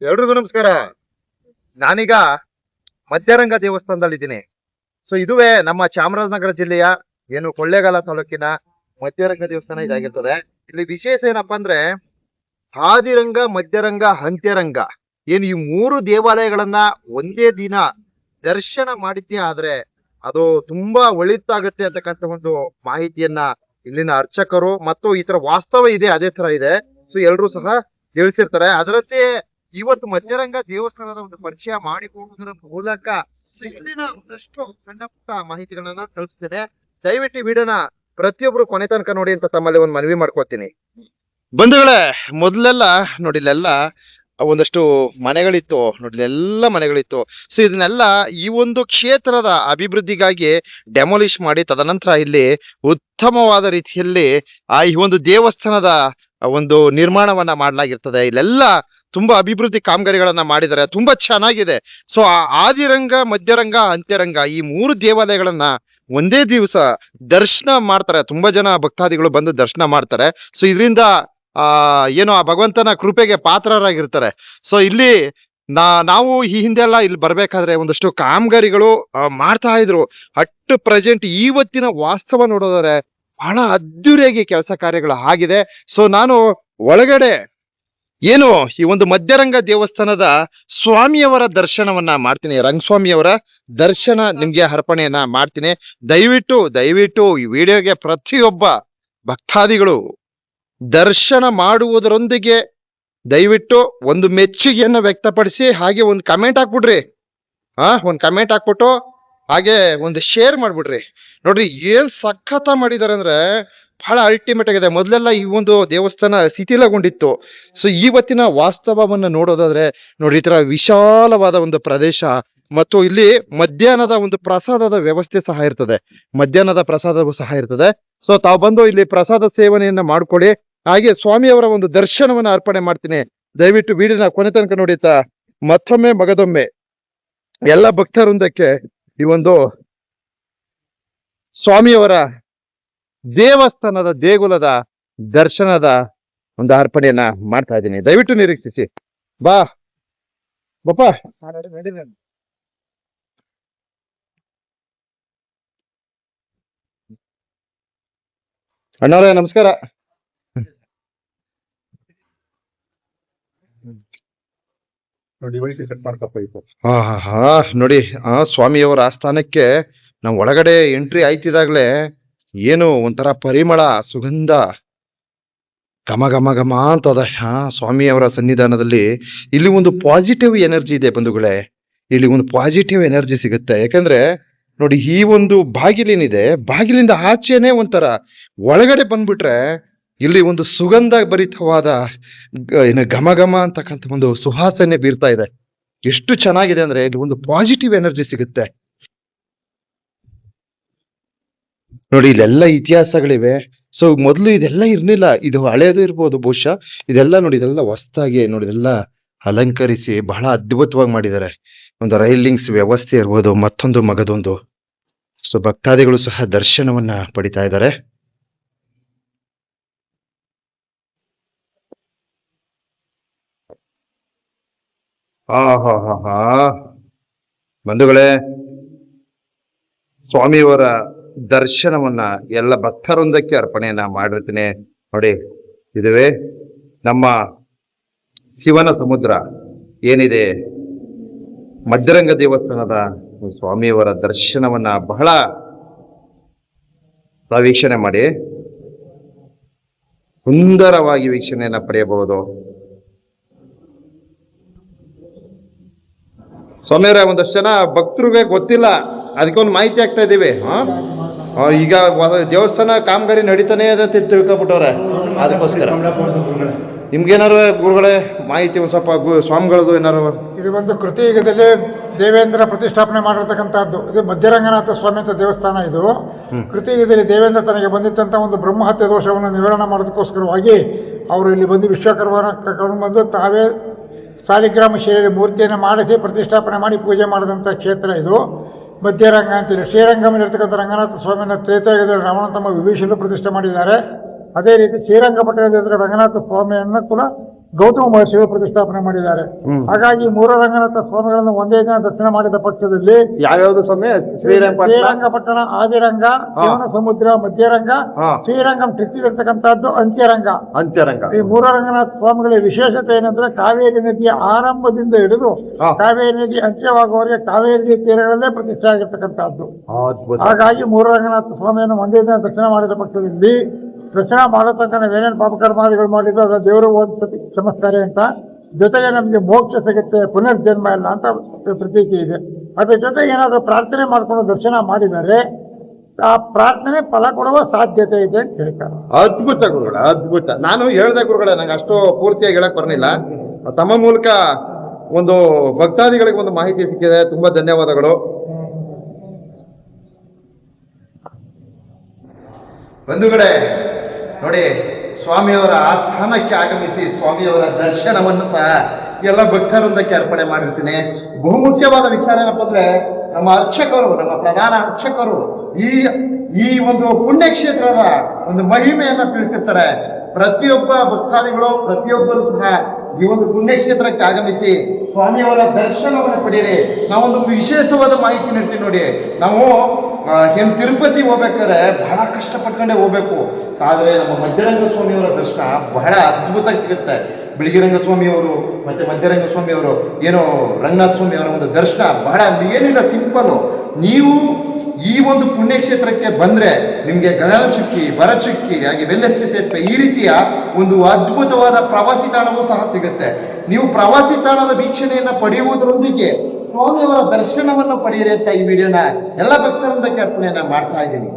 ಎಲ್ರಿಗೂ ನಮಸ್ಕಾರ. ನಾನೀಗ ಮಧ್ಯರಂಗ ದೇವಸ್ಥಾನದಲ್ಲಿದ್ದೀನಿ. ಸೊ ಇದುವೇ ನಮ್ಮ ಚಾಮರಾಜನಗರ ಜಿಲ್ಲೆಯ ಏನು ಕೊಳ್ಳೇಗಾಲ ತಾಲೂಕಿನ ಮಧ್ಯರಂಗ ದೇವಸ್ಥಾನ ಇದಾಗಿರ್ತದೆ. ಇಲ್ಲಿ ವಿಶೇಷ ಏನಪ್ಪಾ ಅಂದ್ರೆ ಆದಿರಂಗ, ಮಧ್ಯರಂಗ, ಅಂತ್ಯರಂಗ ಏನು ಈ ಮೂರು ದೇವಾಲಯಗಳನ್ನ ಒಂದೇ ದಿನ ದರ್ಶನ ಮಾಡಿದ್ದೇ ಆದ್ರೆ ಅದು ತುಂಬಾ ಒಳಿತಾಗತ್ತೆ ಅಂತಕ್ಕಂಥ ಒಂದು ಮಾಹಿತಿಯನ್ನ ಇಲ್ಲಿನ ಅರ್ಚಕರು ಮತ್ತು ಈ ತರ ವಾಸ್ತವ ಇದೆ, ಅದೇ ತರ ಇದೆ. ಸೊ ಎಲ್ರೂ ಸಹ ತಿಳಿಸಿರ್ತಾರೆ. ಅದರಂತೆ ಇವತ್ತು ಮಧ್ಯರಂಗ ದೇವಸ್ಥಾನದ ಒಂದು ಪರಿಚಯ ಮಾಡಿಕೊಳ್ಳುವುದರ ಮೂಲಕ ಇಲ್ಲಿನ ಒಂದಷ್ಟು ಸಣ್ಣ ಪುಟ್ಟ ಮಾಹಿತಿಗಳನ್ನ ತಿಳಿಸ್ತೇನೆ. ದಯವಿಟ್ಟು ಈ ವಿಡಿಯೋನ ಪ್ರತಿಯೊಬ್ರು ಕೊನೆ ತನಕ ನೋಡಿ ಅಂತ ತಮ್ಮಲ್ಲಿ ಒಂದು ಮನವಿ ಮಾಡ್ಕೊತೀನಿ. ಬಂಧುಗಳೇ, ಮೊದಲೆಲ್ಲ ನೋಡಿ ಇಲ್ಲೆಲ್ಲ ಒಂದಷ್ಟು ಮನೆಗಳಿತ್ತು, ನೋಡಿ ಇಲ್ಲೆಲ್ಲ ಮನೆಗಳಿತ್ತು. ಸೊ ಇದನ್ನೆಲ್ಲ ಈ ಒಂದು ಕ್ಷೇತ್ರದ ಅಭಿವೃದ್ಧಿಗಾಗಿ ಡೆಮೊಲಿಷ್ ಮಾಡಿ ತದನಂತರ ಇಲ್ಲಿ ಉತ್ತಮವಾದ ರೀತಿಯಲ್ಲಿ ಈ ಒಂದು ದೇವಸ್ಥಾನದ ಒಂದು ನಿರ್ಮಾಣವನ್ನ ಮಾಡಲಾಗಿರ್ತದೆ. ಇಲ್ಲೆಲ್ಲ ತುಂಬಾ ಅಭಿವೃದ್ಧಿ ಕಾಮಗಾರಿಗಳನ್ನ ಮಾಡಿದ್ದಾರೆ, ತುಂಬಾ ಚೆನ್ನಾಗಿದೆ. ಸೊ ಆದಿರಂಗ, ಮಧ್ಯರಂಗ, ಅಂತ್ಯರಂಗ ಈ ಮೂರು ದೇವಾಲಯಗಳನ್ನ ಒಂದೇ ದಿವಸ ದರ್ಶನ ಮಾಡ್ತಾರೆ. ತುಂಬಾ ಜನ ಭಕ್ತಾದಿಗಳು ಬಂದು ದರ್ಶನ ಮಾಡ್ತಾರೆ. ಸೊ ಇದರಿಂದ ಏನೋ ಆ ಭಗವಂತನ ಕೃಪೆಗೆ ಪಾತ್ರರಾಗಿರ್ತಾರೆ. ಸೊ ಇಲ್ಲಿ ನಾವು ಈ ಹಿಂದೆ ಎಲ್ಲ ಇಲ್ಲಿ ಬರ್ಬೇಕಾದ್ರೆ ಒಂದಷ್ಟು ಕಾಮಗಾರಿಗಳು ಮಾಡ್ತಾ ಇದ್ರು. ಅಟ್ ಪ್ರೆಸೆಂಟ್ ಇವತ್ತಿನ ವಾಸ್ತವ ನೋಡೋದಾದ್ರೆ ಬಹಳ ಅದ್ದೂರಿಯಾಗಿ ಕೆಲಸ ಕಾರ್ಯಗಳು ಆಗಿದೆ. ಸೊ ನಾನು ಒಳಗಡೆ ಏನು ಈ ಒಂದು ಮಧ್ಯರಂಗ ದೇವಸ್ಥಾನದ ಸ್ವಾಮಿಯವರ ದರ್ಶನವನ್ನ ಮಾಡ್ತೀನಿ. ರಂಗಸ್ವಾಮಿಯವರ ದರ್ಶನ ನಿಮ್ಗೆ ಅರ್ಪಣೆಯನ್ನ ಮಾಡ್ತೀನಿ. ದಯವಿಟ್ಟು ಈ ವಿಡಿಯೋಗೆ ಪ್ರತಿಯೊಬ್ಬ ಭಕ್ತಾದಿಗಳು ದರ್ಶನ ಮಾಡುವುದರೊಂದಿಗೆ ದಯವಿಟ್ಟು ಒಂದು ಮೆಚ್ಚುಗೆಯನ್ನ ವ್ಯಕ್ತಪಡಿಸಿ ಹಾಗೆ ಒಂದು ಕಮೆಂಟ್ ಹಾಕ್ಬಿಡ್ರಿ. ಒಂದು ಕಮೆಂಟ್ ಹಾಕ್ಬಿಟ್ಟು ಹಾಗೆ ಒಂದು ಶೇರ್ ಮಾಡ್ಬಿಡ್ರಿ. ನೋಡ್ರಿ ಏನ್ ಸಖತ ಮಾಡಿದಾರೆ ಅಂದ್ರೆ ಬಹಳ ಅಲ್ಟಿಮೇಟ್ ಆಗಿದೆ. ಮೊದಲೆಲ್ಲ ಈ ಒಂದು ದೇವಸ್ಥಾನ ಶಿಥಿಲಗೊಂಡಿತ್ತು. ಸೊ ಇವತ್ತಿನ ವಾಸ್ತವವನ್ನ ನೋಡೋದಾದ್ರೆ ನೋಡಿ ಈ ತರ ವಿಶಾಲವಾದ ಒಂದು ಪ್ರದೇಶ ಮತ್ತು ಇಲ್ಲಿ ಮಧ್ಯಾಹ್ನದ ಒಂದು ಪ್ರಸಾದದ ವ್ಯವಸ್ಥೆ ಸಹ ಇರ್ತದೆ. ಮಧ್ಯಾಹ್ನದ ಪ್ರಸಾದವೂ ಸಹ ಇರ್ತದೆ. ಸೊ ತಾವು ಬಂದು ಇಲ್ಲಿ ಪ್ರಸಾದ ಸೇವನೆಯನ್ನ ಮಾಡ್ಕೊಳ್ಳಿ. ಹಾಗೆ ಸ್ವಾಮಿಯವರ ಒಂದು ದರ್ಶನವನ್ನ ಅರ್ಪಣೆ ಮಾಡ್ತೀನಿ. ದಯವಿಟ್ಟು ವಿಡಿಯೋನ ಕೊನೆ ತನಕ ನೋಡಿ. ಮತ್ತೊಮ್ಮೆ ಮಗದೊಮ್ಮೆ ಎಲ್ಲ ಭಕ್ತವೃಂದಕ್ಕೆ ಈ ಒಂದು ಸ್ವಾಮಿಯವರ ದೇವಸ್ಥಾನದ ದೇಗುಲದ ದರ್ಶನದ ಒಂದು ಅರ್ಪಣೆಯನ್ನ ಮಾಡ್ತಾ ಇದ್ದೀನಿ. ದಯವಿಟ್ಟು ನಿರೀಕ್ಷಿಸಿ. ಬಪ್ಪ ಅಣ್ಣವ್ರೆ ನಮಸ್ಕಾರ. ನೋಡಿ ಸ್ವಾಮಿಯವರ ಆಸ್ಥಾನಕ್ಕೆ ನಾವು ಒಳಗಡೆ ಎಂಟ್ರಿ ಆಯ್ತಿದಾಗ್ಲೇ ಏನು ಒಂಥರ ಪರಿಮಳ, ಸುಗಂಧ ಘಮ ಘಮ ಘಮ ಅಂತದ. ಸ್ವಾಮಿಯವರ ಸನ್ನಿಧಾನದಲ್ಲಿ ಇಲ್ಲಿ ಒಂದು ಪಾಸಿಟಿವ್ ಎನರ್ಜಿ ಇದೆ ಬಂಧುಗಳೇ. ಇಲ್ಲಿ ಒಂದು ಪಾಸಿಟಿವ್ ಎನರ್ಜಿ ಸಿಗುತ್ತೆ. ಯಾಕಂದ್ರೆ ನೋಡಿ ಈ ಒಂದು ಬಾಗಿಲೇನಿದೆ, ಬಾಗಿಲಿಂದ ಆಚೆನೆ ಒಂಥರ ಒಳಗಡೆ ಬಂದ್ಬಿಟ್ರೆ ಇಲ್ಲಿ ಒಂದು ಸುಗಂಧ ಭರಿತವಾದ ಏನು ಘಮ ಘಮ ಅಂತಕ್ಕಂಥ ಒಂದು ಸುವಾಸನೆ ಬೀರ್ತಾ ಇದೆ. ಎಷ್ಟು ಚೆನ್ನಾಗಿದೆ ಅಂದ್ರೆ ಇಲ್ಲಿ ಒಂದು ಪಾಸಿಟಿವ್ ಎನರ್ಜಿ ಸಿಗುತ್ತೆ. ನೋಡಿ ಇಲ್ಲೆಲ್ಲ ಇತಿಹಾಸಗಳಿವೆ. ಸೊ ಮೊದಲು ಇದೆಲ್ಲ ಇರ್ಲಿಲ್ಲ, ಇದು ಹಳೇದು ಇರ್ಬೋದು ಬಹುಶಃ. ಇದೆಲ್ಲ ನೋಡಿ ಇದೆಲ್ಲ ಹೊಸದಾಗಿ ನೋಡಿ ಇದೆಲ್ಲ ಅಲಂಕರಿಸಿ ಬಹಳ ಅದ್ಭುತವಾಗಿ ಮಾಡಿದ್ದಾರೆ. ಒಂದು ರೈಲಿಂಗ್ಸ್ ವ್ಯವಸ್ಥೆ ಇರ್ಬೋದು, ಮತ್ತೊಂದು ಮಗದೊಂದು. ಸೊ ಭಕ್ತಾದಿಗಳು ಸಹ ದರ್ಶನವನ್ನ ಪಡಿತಾ ಇದ್ದಾರೆ. ಬಂಧುಗಳೇ, ಸ್ವಾಮಿಯವರ ದರ್ಶನವನ್ನ ಎಲ್ಲ ಭಕ್ತರೊಂದಕ್ಕೆ ಅರ್ಪಣೆಯನ್ನ ಮಾಡಿರ್ತೀನಿ. ನೋಡಿ ಇದುವೇ ನಮ್ಮ ಶಿವನ ಸಮುದ್ರ ಏನಿದೆ, ಮಧ್ಯರಂಗ ದೇವಸ್ಥಾನದ ಸ್ವಾಮಿಯವರ ದರ್ಶನವನ್ನ ಬಹಳ ವೀಕ್ಷಣೆ ಮಾಡಿ ಸುಂದರವಾಗಿ ವೀಕ್ಷಣೆಯನ್ನ ಪಡೆಯಬಹುದು. ಸ್ವಾಮಿಯವರ ಒಂದಷ್ಟು ಜನ ಭಕ್ತರಿಗೆ ಗೊತ್ತಿಲ್ಲ, ಅದಕ್ಕೊಂದು ಮಾಹಿತಿ ಆಗ್ತಾ ಇದ್ದೀವಿ. ಈಗ ದೇವಸ್ಥಾನ ಕಾಮಗಾರಿ ನಡೀತಾನೆ ಇದೆ ಅಂತ ತಿಳ್ಕೊಬಿಟ್ಟವ್ರೆ. ಅದಕ್ಕೋಸ್ಕರ ನಿಮ್ಗೇನಾರು ಗುರುಗಳೇ ಮಾಹಿತಿ ಒಂದು ಸ್ವಲ್ಪ ಸ್ವಾಮಿಗಳದು ಏನಾರು? ಇದು ಒಂದು ಕೃತಿಯುಗದಲ್ಲಿ ದೇವೇಂದ್ರ ಪ್ರತಿಷ್ಠಾಪನೆ ಮಾಡಿರ್ತಕ್ಕಂಥದ್ದು. ಇದು ಮಧ್ಯರಂಗನಾಥ ಸ್ವಾಮಿ ಅಂತ ದೇವಸ್ಥಾನ. ಇದು ಕೃತಿಯುಗದಲ್ಲಿ ದೇವೇಂದ್ರ ತನಗೆ ಬಂದಿತ್ತಂತ ಒಂದು ಬ್ರಹ್ಮಹತ್ಯೆ ದೋಷವನ್ನು ನಿವಾರಣೆ ಮಾಡೋದಕ್ಕೋಸ್ಕರವಾಗಿ ಅವರು ಇಲ್ಲಿ ಬಂದು ವಿಶ್ವಕರ್ಮನ ಕರ್ಕೊಂಡು ಬಂದು ತಾವೇ ಸಾಲಿಗ್ರಾಮ ಶೈಲಿಯಲ್ಲಿ ಮೂರ್ತಿಯನ್ನು ಮಾಡಿಸಿ ಪ್ರತಿಷ್ಠಾಪನೆ ಮಾಡಿ ಪೂಜೆ ಮಾಡಿದಂಥ ಕ್ಷೇತ್ರ ಇದು ಮಧ್ಯರಂಗ ಅಂತೇಳಿ. ಶ್ರೀರಂಗಮಲ್ಲಿರ್ತಕ್ಕಂಥ ರಂಗನಾಥ ಸ್ವಾಮಿಯನ್ನು ತ್ರೇತಾಯುಗದಲ್ಲಿ ರಾವಣ ತಮ್ಮ ವಿಭೀಷಣರು ಪ್ರತಿಷ್ಠೆ ಮಾಡಿದ್ದಾರೆ. ಅದೇ ರೀತಿ ಶ್ರೀರಂಗಪಟ್ಟಣದಲ್ಲಿ ರಂಗನಾಥ ಸ್ವಾಮಿಯನ್ನು ಕೂಡ ಗೌತಮ ಮಹರ್ಷಿಗಳು ಪ್ರತಿಷ್ಠಾಪನೆ ಮಾಡಿದ್ದಾರೆ. ಹಾಗಾಗಿ ಮೂರು ರಂಗನಾಥ ಸ್ವಾಮಿಗಳನ್ನು ಒಂದೇ ದಿನ ದರ್ಶನ ಮಾಡಿದ ಪಕ್ಷದಲ್ಲಿ ಯಾವ್ಯಾವ್ದು ಸ್ವಾಮಿ? ಶ್ರೀರಂಗಪಟ್ಟಣ, ಆದಿರಂಗ, ಶಿವನ ಸಮುದ್ರ, ಮಧ್ಯರಂಗ, ಶ್ರೀರಂಗಂ ಟೆಕ್ಕಿರ್ತಕ್ಕಂಥದ್ದು ಅಂತ್ಯರಂಗ. ಈ ಮೂರು ರಂಗನಾಥ ಸ್ವಾಮಿಗಳ ವಿಶೇಷತೆ ಏನಂದ್ರೆ ಕಾವೇರಿ ನದಿಯ ಆರಂಭದಿಂದ ಹಿಡಿದು ಕಾವೇರಿ ನದಿ ಅಂತ್ಯವಾಗುವವರೆಗೆ ಕಾವೇರಿ ತೀರಗಳಲ್ಲೇ ಪ್ರತಿಷ್ಠೆ ಆಗಿರ್ತಕ್ಕಂಥದ್ದು. ಹಾಗಾಗಿ ಮೂರು ರಂಗನಾಥ ಸ್ವಾಮಿಯನ್ನು ಒಂದೇ ದಿನ ದರ್ಶನ ಮಾಡಿದ ಪಕ್ಷದಲ್ಲಿ ದರ್ಶನ ಮಾಡತಕ್ಕ ನಾವೇನೇನು ಪಾಪಕರ್ಮಾದಿಗಳು ಮಾಡಿದ್ರು ಅದರ ದೇವರು ಒಂದ್ಸತಿ ಕ್ಷಮಿಸ್ತಾರೆ ಅಂತ, ಜೊತೆಗೆ ನಮಗೆ ಮೋಕ್ಷ ಸಿಗುತ್ತೆ, ಪುನರ್ಜನ್ಮ ಇಲ್ಲ ಅಂತ ಪ್ರತೀತಿ ಇದೆ. ಅದ್ರ ಜೊತೆಗೆ ಏನಾದರೂ ಪ್ರಾರ್ಥನೆ ಮಾಡ್ಕೊಂಡು ದರ್ಶನ ಮಾಡಿದರೆ ಆ ಪ್ರಾರ್ಥನೆ ಫಲ ಕೊಡುವ ಸಾಧ್ಯತೆ ಇದೆ ಅಂತ ಹೇಳ್ತಾರೆ. ಅದ್ಭುತ ಗುರುಗಳ, ಅದ್ಭುತ. ನಾನು ಹೇಳ್ದೆ ಗುರುಗಳೇ, ನಂಗೆ ಅಷ್ಟು ಪೂರ್ತಿಯಾಗಿ ಹೇಳಕ್ ಬರಲಿಲ್ಲ. ತಮ್ಮ ಮೂಲಕ ಒಂದು ಭಕ್ತಾದಿಗಳಿಗೆ ಒಂದು ಮಾಹಿತಿ ಸಿಕ್ಕಿದೆ. ತುಂಬಾ ಧನ್ಯವಾದಗಳು. ಬಂಧುಗಳೇ ನೋಡಿ, ಸ್ವಾಮಿಯವರ ಆಸ್ಥಾನಕ್ಕೆ ಆಗಮಿಸಿ ಸ್ವಾಮಿಯವರ ದರ್ಶನವನ್ನು ಸಹ ಎಲ್ಲ ಭಕ್ತರೊಂದಕ್ಕೆ ಅರ್ಪಣೆ ಮಾಡಿರ್ತೀನಿ. ಬಹುಮುಖ್ಯವಾದ ವಿಚಾರ ಏನಪ್ಪ ಅಂದ್ರೆ, ನಮ್ಮ ಅರ್ಚಕರು, ನಮ್ಮ ಪ್ರಧಾನ ಅರ್ಚಕರು ಈ ಒಂದು ಪುಣ್ಯಕ್ಷೇತ್ರದ ಒಂದು ಮಹಿಮೆಯನ್ನ ತಿಳಿಸಿರ್ತಾರೆ. ಪ್ರತಿಯೊಬ್ಬ ಭಕ್ತಾದಿಗಳು, ಪ್ರತಿಯೊಬ್ಬರು ಸಹ ಈ ಒಂದು ಪುಣ್ಯಕ್ಷೇತ್ರಕ್ಕೆ ಆಗಮಿಸಿ ಸ್ವಾಮಿಯವರ ದರ್ಶನವನ್ನು ಪಡೀರಿ. ನಾವೊಂದು ವಿಶೇಷವಾದ ಮಾಹಿತಿ ನೀಡ್ತೀವಿ ನೋಡಿ. ನಾವು ಏನು ತಿರುಪತಿ ಹೋಗ್ಬೇಕಾದ್ರೆ ಬಹಳ ಕಷ್ಟಪಟ್ಕೊಂಡೇ ಹೋಗ್ಬೇಕು. ಆದ್ರೆ ನಮ್ಮ ಮಧ್ಯರಂಗ ಸ್ವಾಮಿಯವರ ದರ್ಶನ ಬಹಳ ಅದ್ಭುತ ಸಿಗುತ್ತೆ. ಬಿಳಿಗಿರಂಗ ಸ್ವಾಮಿಯವರು ಮತ್ತೆ ಮಧ್ಯರಂಗ ಸ್ವಾಮಿಯವರು, ಏನೋ ರಂಗನಾಥ ಸ್ವಾಮಿಯವರ ಒಂದು ದರ್ಶನ ಬಹಳ ಏನಿಲ್ಲ, ಸಿಂಪಲ್. ನೀವು ಈ ಒಂದು ಪುಣ್ಯಕ್ಷೇತ್ರಕ್ಕೆ ಬಂದ್ರೆ ನಿಮ್ಗೆ ಗಗನಚುಕ್ಕಿ, ಭರಚುಕ್ಕಿ, ಹಾಗೆ ವೆಲ್ಲೆಸ್ಲಿ ಸೇತುವೆ, ಈ ರೀತಿಯ ಒಂದು ಅದ್ಭುತವಾದ ಪ್ರವಾಸಿ ತಾಣವೂ ಸಹ ಸಿಗುತ್ತೆ. ನೀವು ಪ್ರವಾಸಿ ತಾಣದ ವೀಕ್ಷಣೆಯನ್ನ ಪಡೆಯುವುದರೊಂದಿಗೆ ಸ್ವಾಮಿಯವರ ದರ್ಶನವನ್ನು ಪಡೆಯಿರಿ ಅಂತ ಈ ವಿಡಿಯೋನ ಎಲ್ಲ ಭಕ್ತರೊಂದಕ್ಕೆ ಅರ್ಪಣೆಯನ್ನ ಮಾಡ್ತಾ ಇದ್ದೀನಿ.